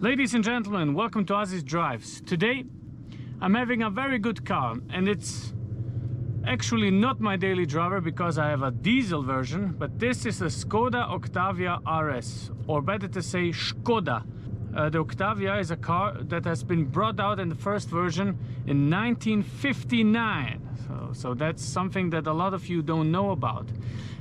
Ladies and gentlemen, welcome to Azizdrives. Today I'm having a very good car, and it's actually not my daily driver because I have a diesel version, but this is a Skoda Octavia RS, or better to say Skoda. The Octavia is a car that has been brought out in the first version in 1959. So that's something that a lot of you don't know about.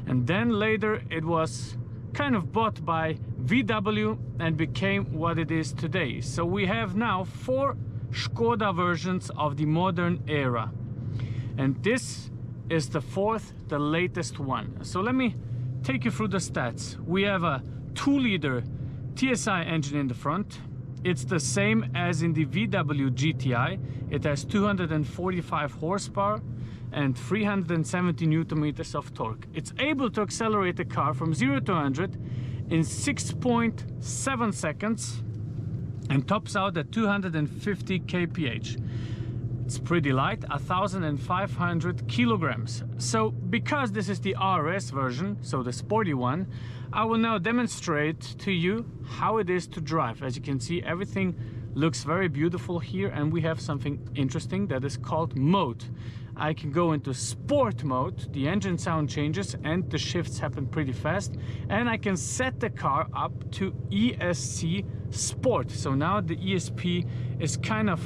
And then later it was kind of bought by VW and became what it is today. So we have now 4 Skoda versions of the modern era, and this is the 4th, the latest one. So let me take you through the stats. We have a 2-liter TSI engine in the front. It's the same as in the VW GTI. It has 245 horsepower and 370 Newton meters of torque. It's able to accelerate the car from 0 to 100 in 6.7 seconds and tops out at 250 kph. It's pretty light, 1,500 kilograms. So because this is the RS version, so the sporty one, I will now demonstrate to you how it is to drive. As you can see, everything looks very beautiful here, and we have something interesting that is called mode. I can go into sport mode, the engine sound changes and the shifts happen pretty fast, and I can set the car up to ESC Sport. So now the ESP is kind of,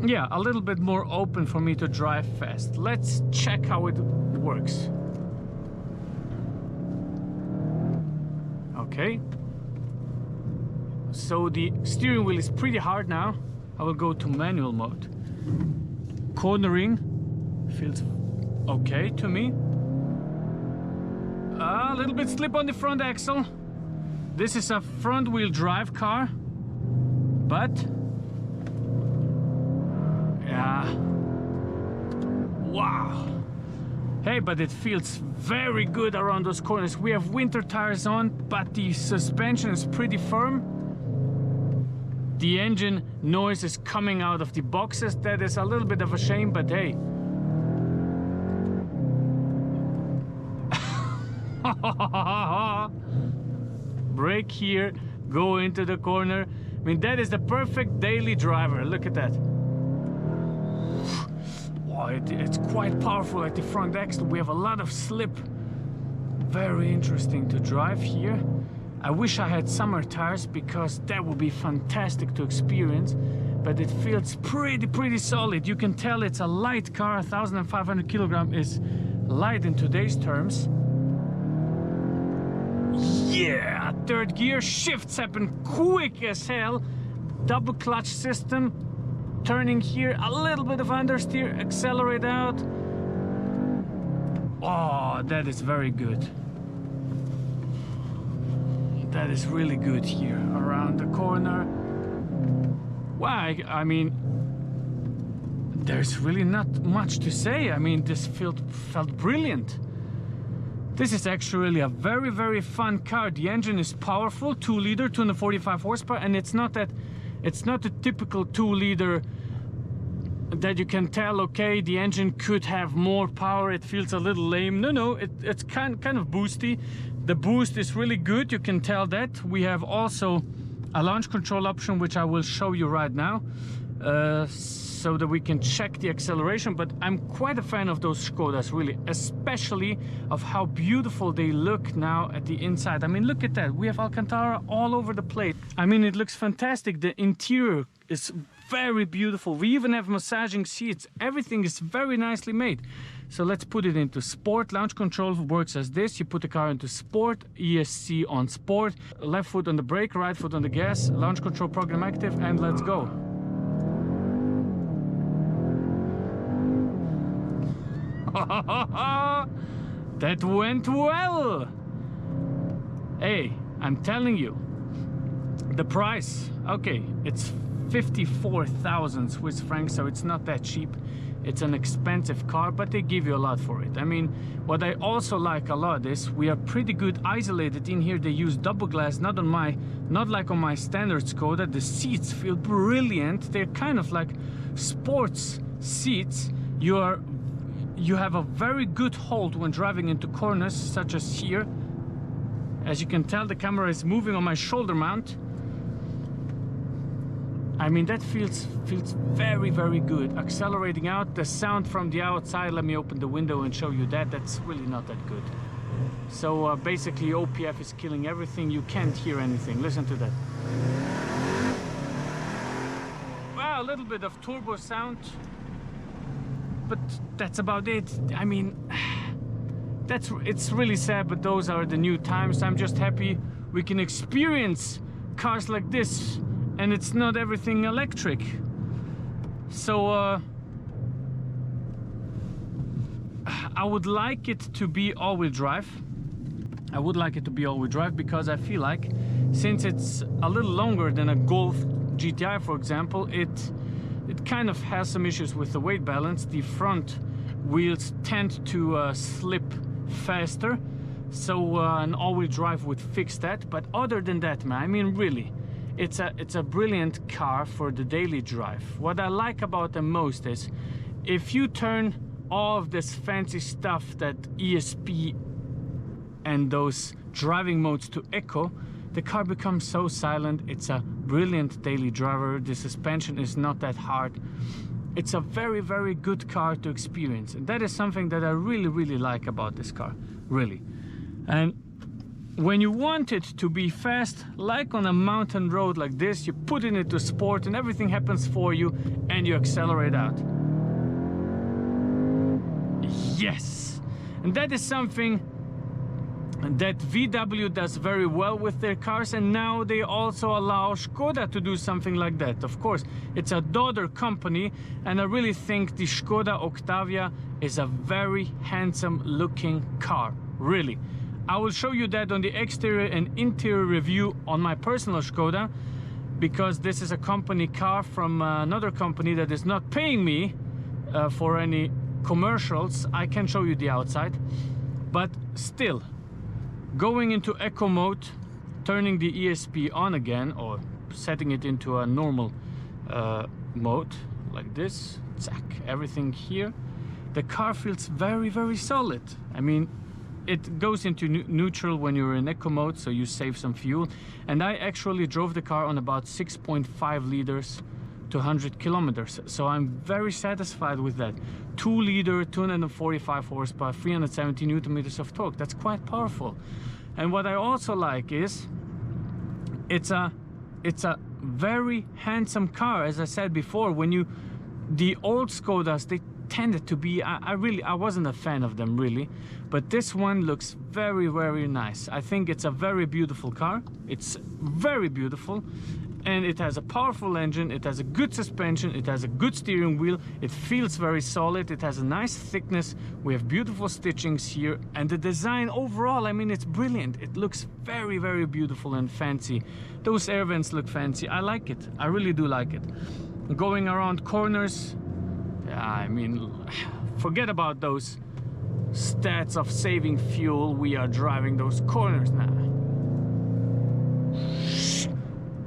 yeah, a little bit more open for me to drive fast. Let's check how it works. Okay. So the steering wheel is pretty hard now. I will go to manual mode. Cornering feels okay to me. A little bit slip on the front axle. This is a front wheel drive car, but yeah, wow. Hey, but it feels very good around those corners. We have winter tires on, but the suspension is pretty firm. The engine noise is coming out of the boxes. That is a little bit of a shame, but hey. Brake here, go into the corner. I mean, that is the perfect daily driver. Look at that. Oh, it's quite powerful at the front axle. We have a lot of slip. Very interesting to drive here. I wish I had summer tires because that would be fantastic to experience, but it feels pretty solid. You can tell it's a light car. 1,500 kilogram is light in today's terms. Yeah, third gear, shifts happen quick as hell. Double clutch system, turning here, a little bit of understeer, accelerate out. Oh, that is very good. That is really good here around the corner. Why? I mean, there's really not much to say. I mean, this felt brilliant. This is actually a very fun car. The engine is powerful, 2-liter, 245 horsepower, and it's not a typical 2-liter that you can tell, okay, the engine could have more power, it feels a little lame. No, it's kind of boosty. The boost is really good, you can tell that. We have also a launch control option, which I will show you right now, so that we can check the acceleration. But I'm quite a fan of those Skodas, really, especially of how beautiful they look now at the inside. I mean, look at that. We have Alcantara all over the plate. I mean, it looks fantastic. The interior is very beautiful. We even have massaging seats. Everything is very nicely made. So let's put it into sport. Launch control works as this. You put the car into sport, ESC on sport, left foot on the brake, right foot on the gas, launch control program active, and let's go. That went well. Hey, I'm telling you, the price, okay, it's 54,000 Swiss francs, so it's not that cheap. It's an expensive car, but they give you a lot for it. I mean, what I also like a lot is we are pretty good isolated in here. They use double glass, not like on my standard Skoda. The seats feel brilliant. They're kind of like sports seats. You have a very good hold when driving into corners, such as here. As you can tell, the camera is moving on my shoulder mount. I mean, that feels very, very good. Accelerating out, the sound from the outside, let me open the window and show you that. That's really not that good. So basically OPF is killing everything. You can't hear anything. Listen to that. Well, a little bit of turbo sound, but that's about it. I mean, it's really sad, but those are the new times. I'm just happy we can experience cars like this, and it's not everything electric. So I would like it to be all-wheel drive. I would like it to be all-wheel drive because I feel like, since it's a little longer than a Golf GTI, for example, it kind of has some issues with the weight balance. The front wheels tend to slip faster, so an all-wheel drive would fix that. But other than that, man, I mean, really, it's a brilliant car for the daily drive. What I like about them most is, if you turn all of this fancy stuff, that ESP and those driving modes, to echo, the car becomes so silent. It's a brilliant daily driver. The suspension is not that hard. It's a very, very good car to experience, and that is something that I really, really like about this car, really. And when you want it to be fast, like on a mountain road like this, you put it into sport and everything happens for you, and you accelerate out. Yes! And that is something that VW does very well with their cars, and now they also allow Skoda to do something like that. Of course, it's a daughter company, and I really think the Skoda Octavia is a very handsome looking car, really. I will show you that on the exterior and interior review on my personal Skoda, because this is a company car from another company that is not paying me for any commercials. I can show you the outside, but still, going into eco mode, turning the ESP on again, or setting it into a normal mode like this, zack, everything here, the car feels very, very solid. I mean, it goes into neutral when you're in eco mode, so you save some fuel. And I actually drove the car on about 6.5 liters to 100 kilometers, so I'm very satisfied with that. 2 liter, 245 horsepower, 370 newton meters of torque. That's quite powerful. And what I also like is, it's a very handsome car. As I said before, the old Skodas, they tended to be, I wasn't a fan of them really, but this one looks very, very nice. I think it's a very beautiful car. It's very beautiful, and it has a powerful engine, it has a good suspension, it has a good steering wheel, it feels very solid, it has a nice thickness, we have beautiful stitchings here, and the design overall, I mean, it's brilliant. It looks very, very beautiful and fancy. Those air vents look fancy. I like it. I really do like it. Going around corners, yeah, I mean, forget about those stats of saving fuel. We are driving those corners now.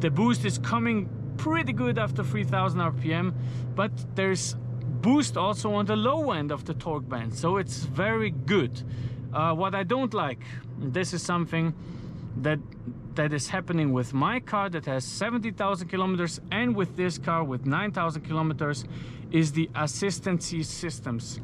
The boost is coming pretty good after 3000 RPM, but there's boost also on the low end of the torque band, so it's very good. What I don't like, this is something that is happening with my car that has 70,000 kilometers, and with this car with 9,000 kilometers, is the assistancy systems.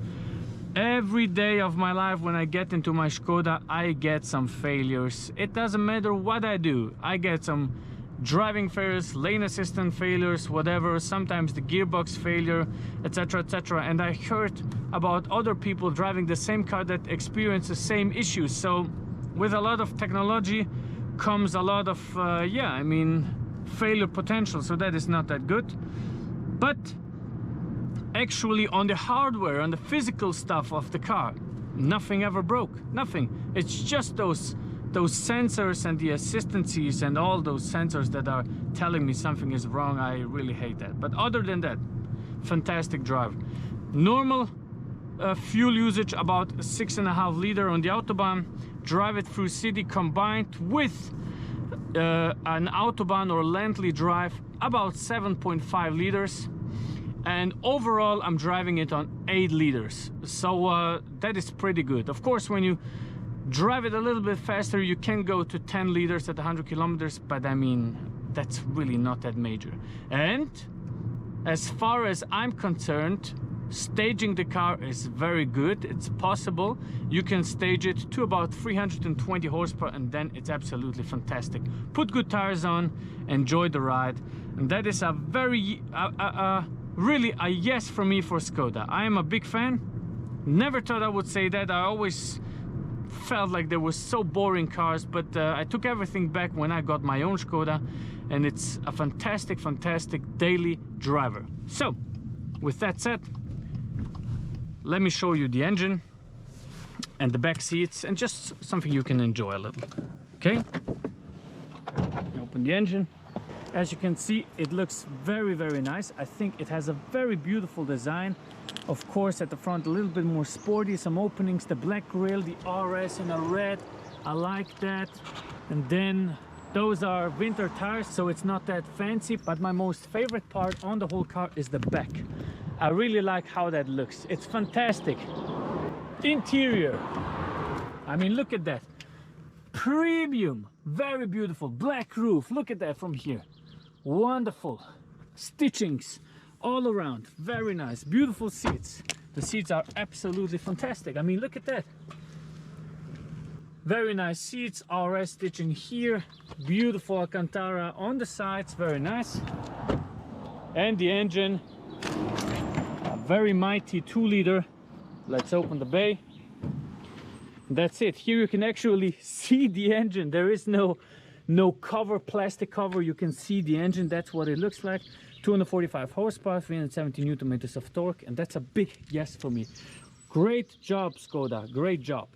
Every day of my life when I get into my Skoda, I get some failures. It doesn't matter what I do. I get some driving failures, lane assistant failures, whatever, sometimes the gearbox failure, etc, etc. And I heard about other people driving the same car that experience the same issues. So with a lot of technology comes a lot of yeah, I mean, failure potential, so that is not that good. But actually on the hardware, on the physical stuff of the car, nothing ever broke, nothing. It's just those sensors and the assistancies and all those sensors that are telling me something is wrong. I really hate that. But other than that, fantastic drive. Normal fuel usage about 6.5 liter on the Autobahn. Drive it through city combined with an Autobahn or Ländli drive, about 7.5 liters. And overall I'm driving it on 8 liters, so that is pretty good. Of course, when you drive it a little bit faster, you can go to 10 liters at 100 kilometers, but I mean, that's really not that major. And as far as I'm concerned, staging the car is very good. It's possible. You can stage it to about 320 horsepower and then it's absolutely fantastic. Put good tires on, enjoy the ride, and that is a very really a yes for me for Skoda. I am a big fan. Never thought I would say that. I always felt like there were so boring cars, but I took everything back when I got my own Skoda, and it's a fantastic daily driver. So with that said, let me show you the engine and the back seats, and just something you can enjoy a little. Okay, open the engine. As you can see, it looks very nice. I think it has a very beautiful design. Of course, at the front a little bit more sporty, some openings, the black grille, the RS in a red, I like that. And then those are winter tires, so it's not that fancy, but my most favorite part on the whole car is the back. I really like how that looks. It's fantastic. Interior, I mean, look at that. Premium, very beautiful. Black roof, look at that from here. Wonderful. Stitchings all around, very nice. Beautiful seats. The seats are absolutely fantastic. I mean, look at that. Very nice seats, RS stitching here. Beautiful Alcantara on the sides, very nice. And the engine, a very mighty 2-liter. Let's open the bay. That's it. Here you can actually see the engine. There is no cover, plastic cover. You can see the engine. That's what it looks like. 245 horsepower, 370 newton meters of torque, and that's a big yes for me. Great job, Skoda. Great job.